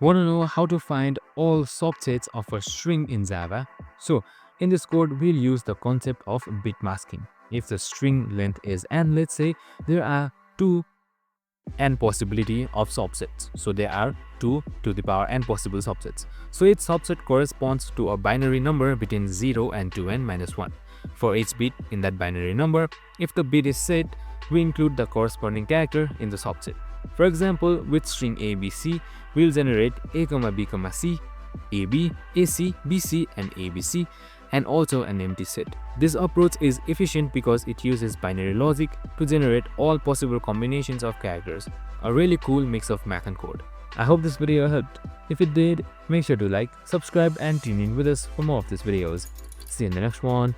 Want to know how to find all subsets of a string in Java? So, in this code, we'll use the concept of bit masking. If the string length is n, let's say there are two n possibility of subsets. So there are 2 to the power n possible subsets. So each subset corresponds to a binary number between 0 and 2n minus 1. For each bit in that binary number, if the bit is set, we include the corresponding character in the subset. For example, with string ABC, we'll generate a, b, c, ab, ac, bc, and abc, and also an empty set. This approach is efficient because it uses binary logic to generate all possible combinations of characters. A really cool mix of math and code. I hope this video helped. If it did, make sure to like, subscribe, and tune in with us for more of these videos. See you in the next one.